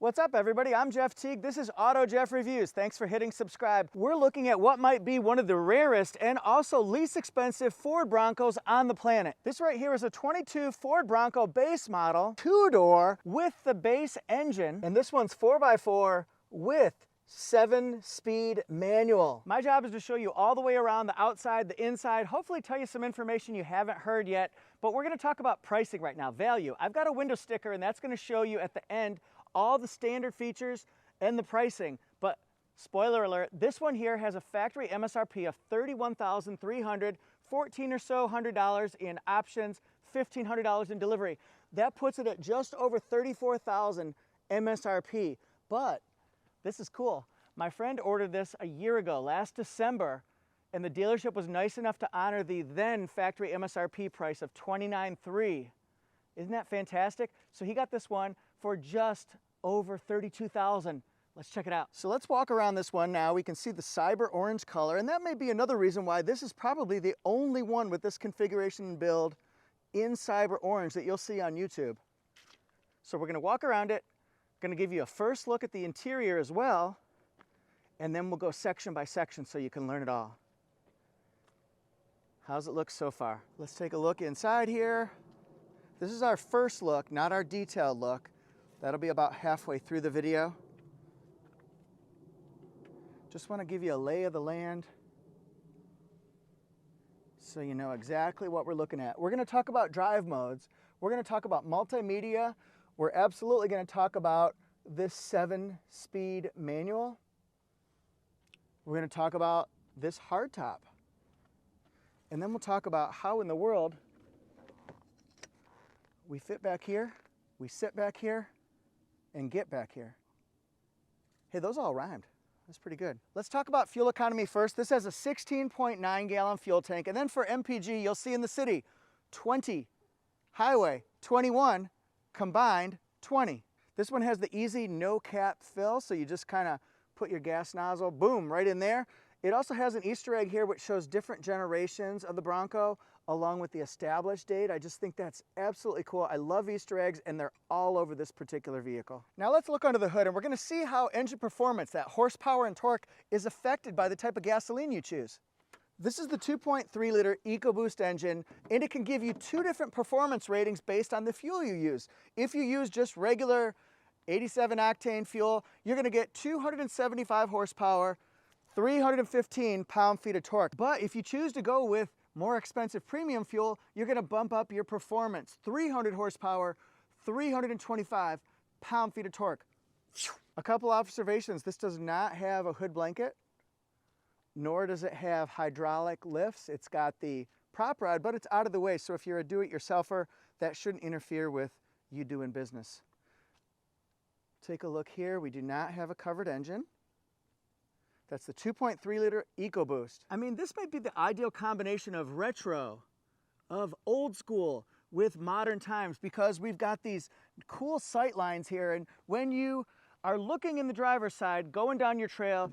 What's up, everybody? I'm Jeff Teague. This is AutoJeff Reviews. Thanks for hitting subscribe. We're looking at what might be one of the rarest and also least expensive Ford Broncos on the planet. This right here is a 22 Ford Bronco Base model, two-door with the base engine, and this one's 4x4 with 7-speed manual. My job is to show you all the way around the outside, the inside, hopefully tell you some information you haven't heard yet, but we're going to talk about pricing right now, value. I've got a window sticker, and that's going to show you at the end all the standard features and the pricing. But spoiler alert, this one here has a factory MSRP of $31,300, $1,400 or so in options, $1,500 in delivery. That puts it at just over $34,000 MSRP. But this is cool. My friend ordered this a year ago, last December, and the dealership was nice enough to honor the then factory MSRP price of $29,300. Isn't that fantastic? So he got this one for just over $32,000. Let's check it out. So let's walk around this one now. We can see the cyber orange color, and that may be another reason why this is probably the only one with this configuration and build in cyber orange that you'll see on YouTube. So we're gonna walk around it, gonna give you a first look at the interior as well, and then we'll go section by section so you can learn it all. How's it look so far? Let's take a look inside here. This is our first look, not our detailed look. That'll be about halfway through the video. Just want to give you a lay of the land so you know exactly what we're looking at. We're going to talk about drive modes. We're going to talk about multimedia. We're absolutely going to talk about this 7-speed manual. We're going to talk about this hardtop. And then we'll talk about how in the world we fit back here, we sit back here, and get back here. Hey, those all rhymed. That's pretty good. Let's talk about fuel economy first. This has a 16.9 gallon fuel tank, and then for MPG, you'll see in the city, 20, highway, 21, combined, 20. This one has the easy no cap fill, so you just kind of put your gas nozzle, boom, right in there. It also has an Easter egg here which shows different generations of the Bronco along with the established date. I just think that's absolutely cool. I love Easter eggs, and they're all over this particular vehicle. Now let's look under the hood, and we're gonna see how engine performance, that horsepower and torque, is affected by the type of gasoline you choose. This is the 2.3 liter EcoBoost engine, and it can give you two different performance ratings based on the fuel you use. If you use just regular 87 octane fuel, you're gonna get 275 horsepower, 315 pound-feet of torque. But if you choose to go with more expensive premium fuel, you're gonna bump up your performance. 300 horsepower, 325 pound-feet of torque. A couple observations. This does not have a hood blanket, nor does it have hydraulic lifts. It's got the prop rod, but it's out of the way. So if you're a do-it-yourselfer, that shouldn't interfere with you doing business. Take a look here. We do not have a covered engine. That's the 2.3 liter EcoBoost. I mean, this might be the ideal combination of retro, of old school with modern times, because we've got these cool sight lines here. And when you are looking in the driver's side, going down your trail,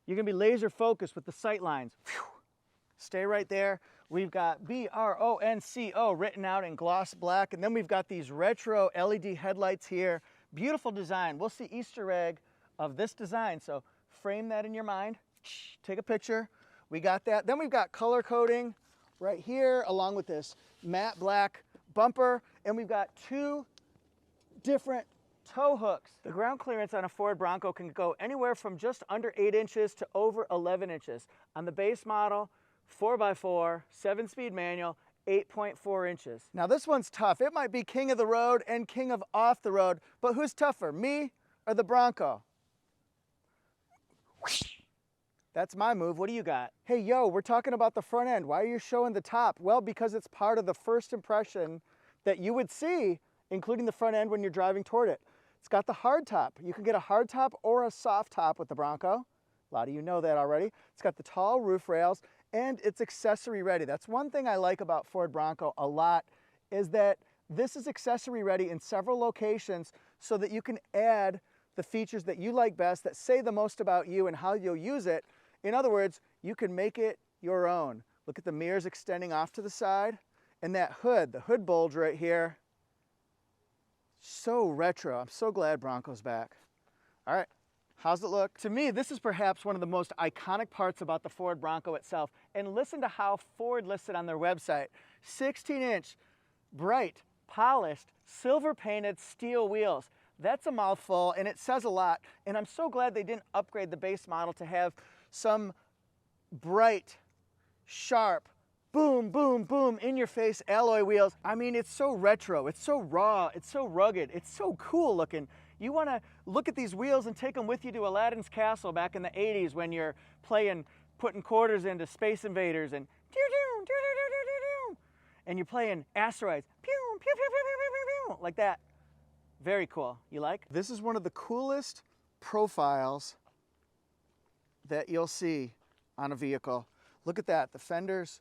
you're gonna be laser focused with the sight lines. Whew. Stay right there. We've got B-R-O-N-C-O written out in gloss black. And then we've got these retro LED headlights here. Beautiful design. We'll see Easter egg of this design. So frame that in your mind, take a picture. We got that. Then we've got color coding right here along with this matte black bumper, and we've got two different tow hooks. The ground clearance on a Ford Bronco can go anywhere from just under 8 inches to over 11 inches. On the base model, 4x4, 7-speed manual, 8.4 inches. Now this one's tough. It might be king of the road and king of off the road, but who's tougher, me or the Bronco? That's my move. What do you got? Hey, yo, we're talking about the front end. Why are you showing the top? Well, because it's part of the first impression that you would see, including the front end when you're driving toward it. It's got the hard top. You can get a hard top or a soft top with the Bronco. A lot of you know that already. It's got the tall roof rails, and it's accessory ready. That's one thing I like about Ford Bronco a lot, is that this is accessory ready in several locations so that you can add the features that you like best, that say the most about you and how you'll use it. In other words, you can make it your own. Look at the mirrors extending off to the side, and that hood, the hood bulge right here, So retro. I'm so glad Bronco's back. All right, how's it look? To me, this is perhaps one of the most iconic parts about the Ford Bronco itself. And listen to how Ford listed on their website. 16-inch, bright, polished, silver painted steel wheels. That's a mouthful and it says a lot. And I'm so glad they didn't upgrade the base model to have some bright, sharp, boom, boom, boom, in your face alloy wheels. I mean, it's so retro, it's so raw, it's so rugged, it's so cool looking. You want to look at these wheels and take them with you to Aladdin's castle back in the 80s when you're putting quarters into Space Invaders and and you're playing asteroids, pew, pew, pew, pew, pew, pew, pew, like that. Very cool. You like? This is one of the coolest profiles that you'll see on a vehicle. Look at that. The fenders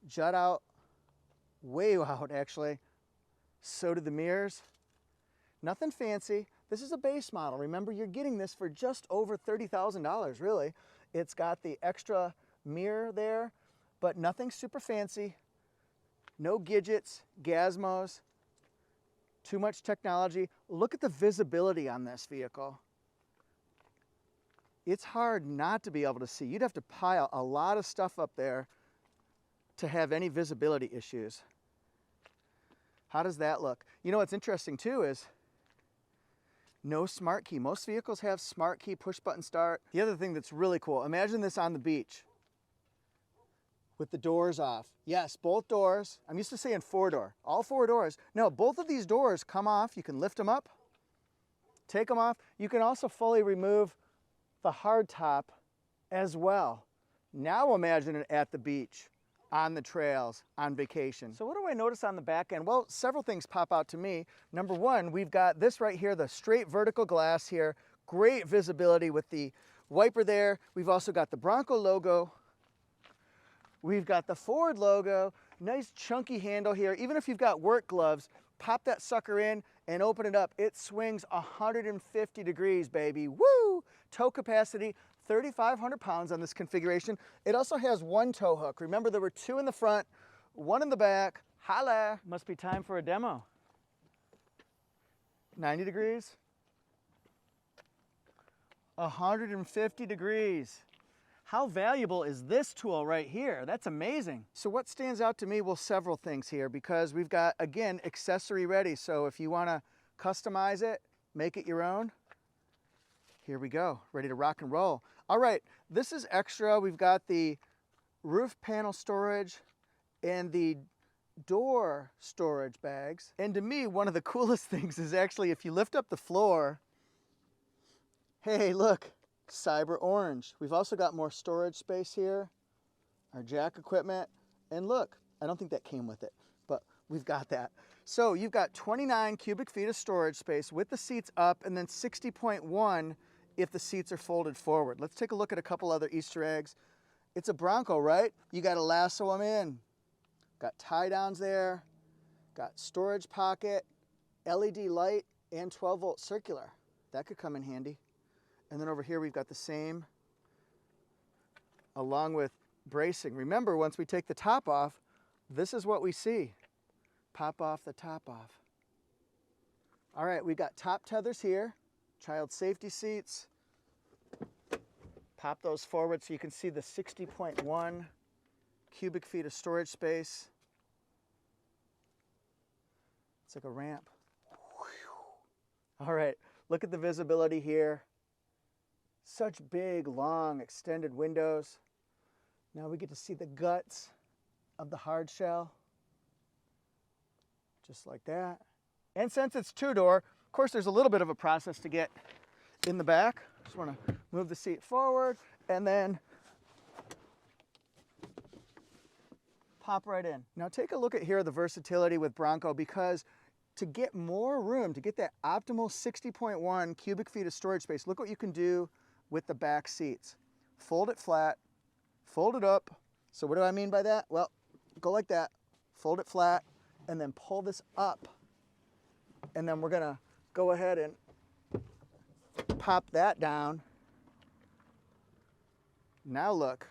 jut out, way out actually. So do the mirrors. Nothing fancy. This is a base model. Remember, you're getting this for just over $30,000 really. It's got the extra mirror there, but nothing super fancy. No gadgets, gazmos, too much technology. Look at the visibility on this vehicle. It's hard not to be able to see. You'd have to pile a lot of stuff up there to have any visibility issues. How does that look? You know what's interesting too is no smart key. Most vehicles have smart key, push button start. The other thing that's really cool, imagine this on the beach with the doors off. Yes, both doors. I'm used to saying four door, all four doors. No, both of these doors come off. You can lift them up, take them off. You can also fully remove the hard top as well. Now imagine it at the beach, on the trails, on vacation. So what do I notice on the back end? Well, several things pop out to me. Number one, we've got this right here, the straight vertical glass here. Great visibility with the wiper there. We've also got the Bronco logo. We've got the Ford logo. Nice chunky handle here. Even if you've got work gloves, pop that sucker in and open it up. It swings 150 degrees, baby. Woo! Tow capacity, 3,500 pounds on this configuration. It also has one tow hook. Remember, there were two in the front, one in the back. Holla! Must be time for a demo. 90 degrees. 150 degrees. How valuable is this tool right here? That's amazing. So what stands out to me? Well, several things here because we've got, again, accessory ready. So if you want to customize it, make it your own, here we go, ready to rock and roll. All right, this is extra. We've got the roof panel storage and the door storage bags. And to me, one of the coolest things is actually if you lift up the floor, hey, look, cyber orange. We've also got more storage space here, our jack equipment, and look, I don't think that came with it, but we've got that. So you've got 29 cubic feet of storage space with the seats up and then 60.1 if the seats are folded forward. Let's take a look at a couple other Easter eggs. It's a Bronco, right? You got to lasso them in. Got tie downs there, got storage pocket, LED light, and 12-volt circular. That could come in handy. And then over here we've got the same along with bracing. Remember, once we take the top off, this is what we see. Pop off the top off. All right, we've got top tethers here, child safety seats. Pop those forward so you can see the 60.1 cubic feet of storage space. It's like a ramp. All right, look at the visibility here. Such big, long, extended windows. Now we get to see the guts of the hard shell. Just like that. And since it's two-door, of course there's a little bit of a process to get in the back. Just want to move the seat forward and then pop right in. Now take a look at here the versatility with Bronco, because to get more room, to get that optimal 60.1 cubic feet of storage space, look what you can do with the back seats. Fold it flat, fold it up. So what do I mean by that? Well, go like that, fold it flat, and then pull this up. And then we're gonna go ahead and pop that down. Now look.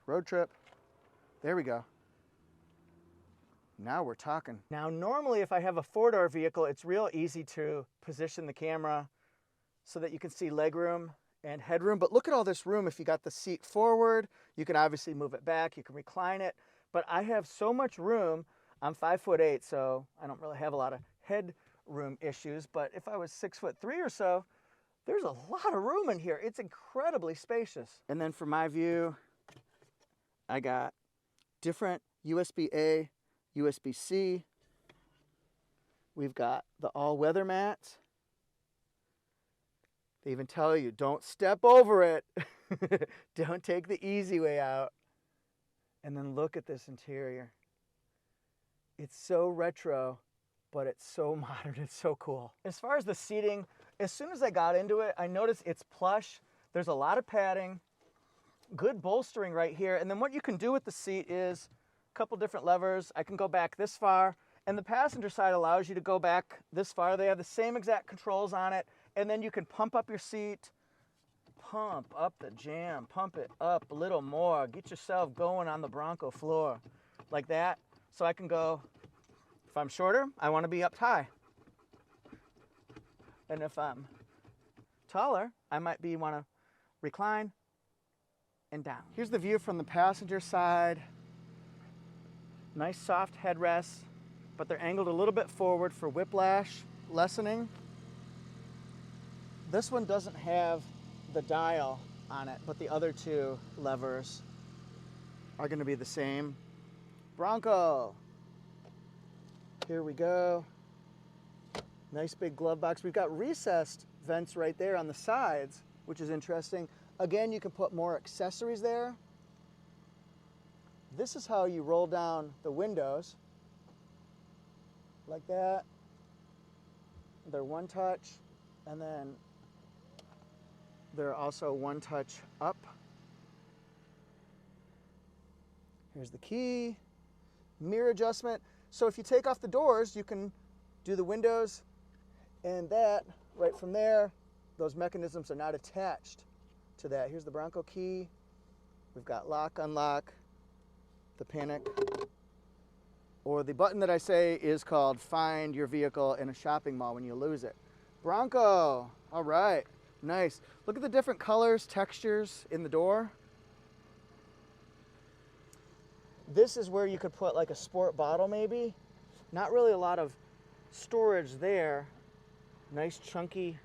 Road trip. There we go. Now we're talking. Now, normally if I have a four-door vehicle, it's real easy to position the camera so that you can see legroom and headroom. But look at all this room. If you got the seat forward, you can obviously move it back. You can recline it. But I have so much room. I'm 5'8", so I don't really have a lot of headroom issues. But if I was 6'3" or so, there's a lot of room in here. It's incredibly spacious. And then for my view, I got different USB-A, USB-C. We've got the all-weather mats. They even tell you, don't step over it. Don't take the easy way out. And then look at this interior. It's so retro, but it's so modern. It's so cool. As far as the seating, as soon as I got into it, I noticed it's plush. There's a lot of padding, good bolstering right here. And then what you can do with the seat is a couple different levers. I can go back this far, and the passenger side allows you to go back this far. They have the same exact controls on it. And then you can pump up your seat, pump up the jam, pump it up a little more. Get yourself going on the Bronco floor like that. So I can go, if I'm shorter, I want to be up high. And if I'm taller, I might want to recline and down. Here's the view from the passenger side. Nice soft headrests, but they're angled a little bit forward for whiplash lessening. This one doesn't have the dial on it, but the other two levers are going to be the same. Bronco. Here we go. Nice big glove box. We've got recessed vents right there on the sides, which is interesting. Again, you can put more accessories there. This is how you roll down the windows. Like that. They're one touch, and then they're also one touch up. Here's the key, mirror adjustment. So if you take off the doors, you can do the windows and that right from there. Those mechanisms are not attached to that. Here's the Bronco key. We've got lock, unlock, the panic, or the button that I say is called find your vehicle in a shopping mall when you lose it. Bronco, all right, nice. Look at the different colors, textures in the door. This is where you could put like a sport bottle maybe. Not really a lot of storage there. Nice chunky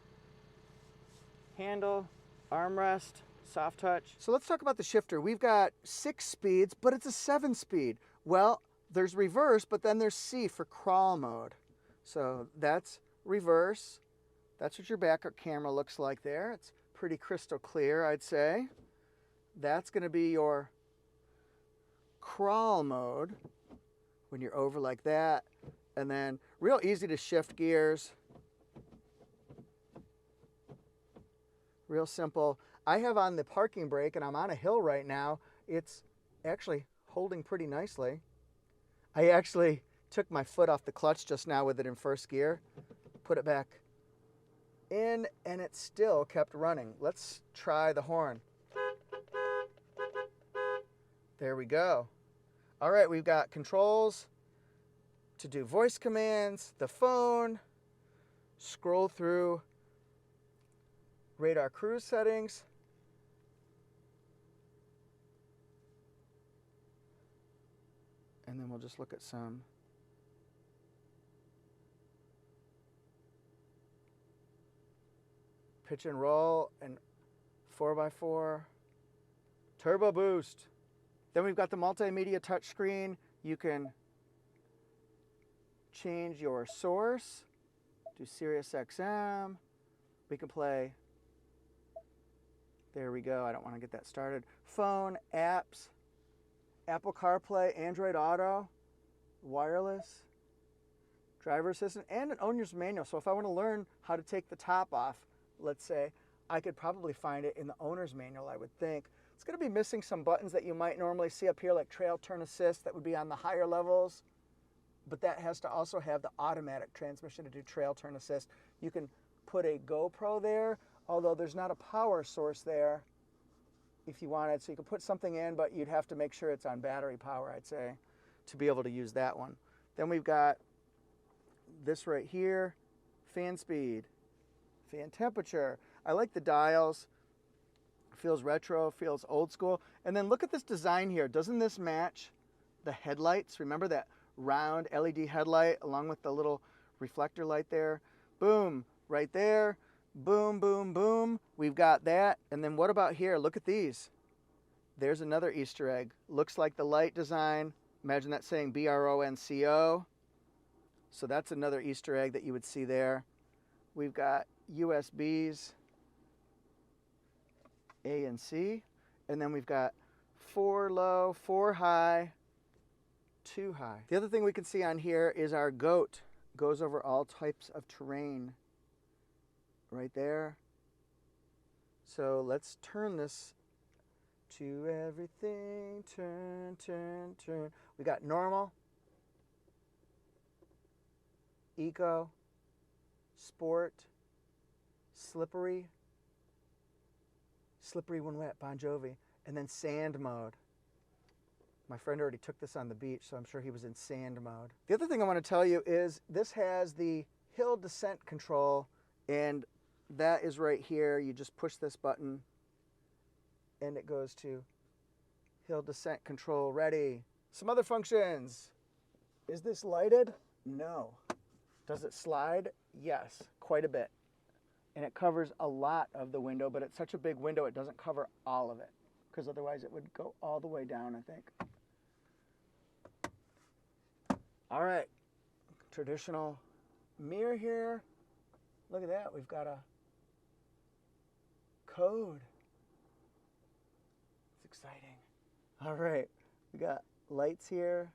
handle, armrest, soft touch. So let's talk about the shifter. We've got 6 speeds, but it's a 7-speed. Well, there's reverse, but then there's C for crawl mode. So that's reverse. That's what your backup camera looks like there. It's pretty crystal clear, I'd say. That's going to be your crawl mode when you're over like that. And then real easy to shift gears. Real simple. I have on the parking brake and I'm on a hill right now. It's actually holding pretty nicely. I actually took my foot off the clutch just now with it in first gear, put it back in, and it still kept running. Let's try the horn. There we go. All right, we've got controls to do voice commands, the phone, scroll through radar cruise settings. And then we'll just look at some pitch and roll and 4x4 turbo boost. Then we've got the multimedia touchscreen. You can change your source, do Sirius XM. We can play, there we go, I don't want to get that started. Phone, apps, Apple CarPlay, Android Auto, wireless, driver assistant, and an owner's manual. So if I want to learn how to take the top off, let's say, I could probably find it in the owner's manual, I would think. It's going to be missing some buttons that you might normally see up here, like trail turn assist, that would be on the higher levels. But that has to also have the automatic transmission to do trail turn assist. You can put a GoPro there, although there's not a power source there if you wanted. So you could put something in, but you'd have to make sure it's on battery power, I'd say, to be able to use that one. Then we've got this right here, fan speed, fan temperature. I like the dials. Feels retro, feels old school. And then look at this design here. Doesn't this match the headlights? Remember that round LED headlight along with the little reflector light there? Boom, right there. Boom, boom, boom. We've got that. And then what about here? Look at these. There's another Easter egg. Looks like the light design. Imagine that saying BRONCO. So that's another Easter egg that you would see there. We've got USBs, A and C. And then we've got 4 low, 4 high, 2 high. The other thing we can see on here is our goat. Goes over all types of terrain. Right there. So let's turn this to everything. Turn, turn, turn. We got normal, eco, sport, slippery when wet, Bon Jovi, and then sand mode. My friend already took this on the beach, so I'm sure he was in sand mode. The other thing I want to tell you is this has the hill descent control, and that is right here. You just push this button and it goes to hill descent control ready. Some other functions. Is this lighted? No. Does it slide? Yes, quite a bit. And it covers a lot of the window, but it's such a big window it doesn't cover all of it, because otherwise it would go all the way down, I think. All right, traditional mirror here. Look at that, we've got a code. It's exciting. All right, we got lights here,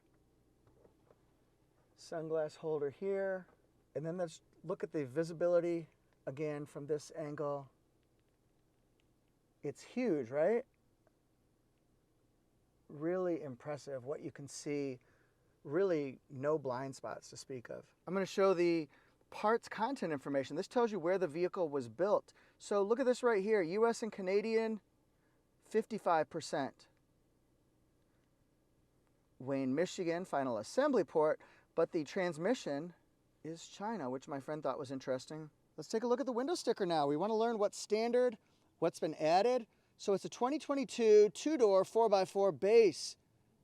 sunglass holder here, and then let's look at the visibility again from this angle. It's huge, right? Really impressive what you can see. Really no blind spots to speak of. I'm going to show the parts content information. This tells you where the vehicle was built. So look at this right here, US and Canadian, 55%. Wayne, Michigan, final assembly port, but the transmission is China, which my friend thought was interesting. Let's take a look at the window sticker now. We want to learn what's standard, what's been added. So it's a 2022 two-door 4x4 base,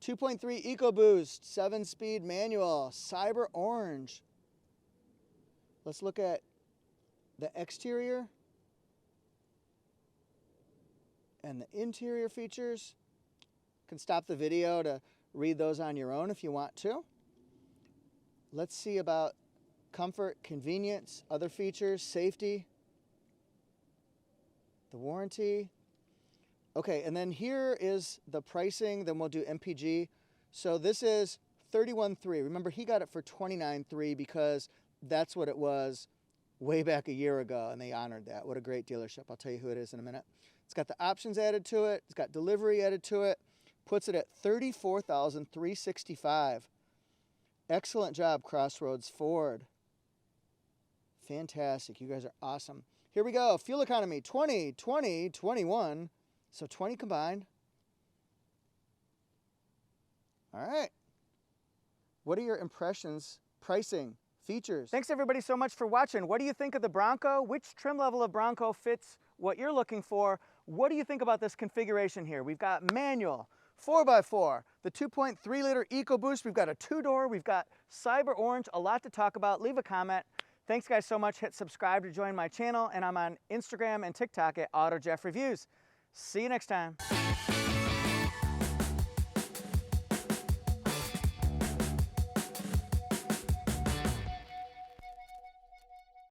2.3 EcoBoost, 7-speed manual, cyber orange. Let's look at the exterior and the interior features. You can stop the video to read those on your own if you want to. Let's see about comfort, convenience, other features, safety, the warranty. Okay, and then here is the pricing, then we'll do MPG. So this is $31,300. Remember, he got it for $29,300 because that's what it was way back a year ago, and they honored that. What a great dealership. I'll tell you who it is in a minute. It's got the options added to it. It's got delivery added to it. Puts it at $34,365. Excellent job, Crossroads Ford. Fantastic. You guys are awesome. Here we go. Fuel economy, 20, 20, 21. So 20 combined. All right. What are your impressions, pricing, features? Thanks everybody so much for watching. What do you think of the Bronco? Which trim level of Bronco fits what you're looking for? What do you think about this configuration here? We've got manual, 4x4, the 2.3 liter EcoBoost. We've got a two-door. We've got cyber orange. A lot to talk about. Leave a comment. Thanks guys so much. Hit subscribe to join my channel, and I'm on Instagram and TikTok at AutoJeff Reviews. See you next time.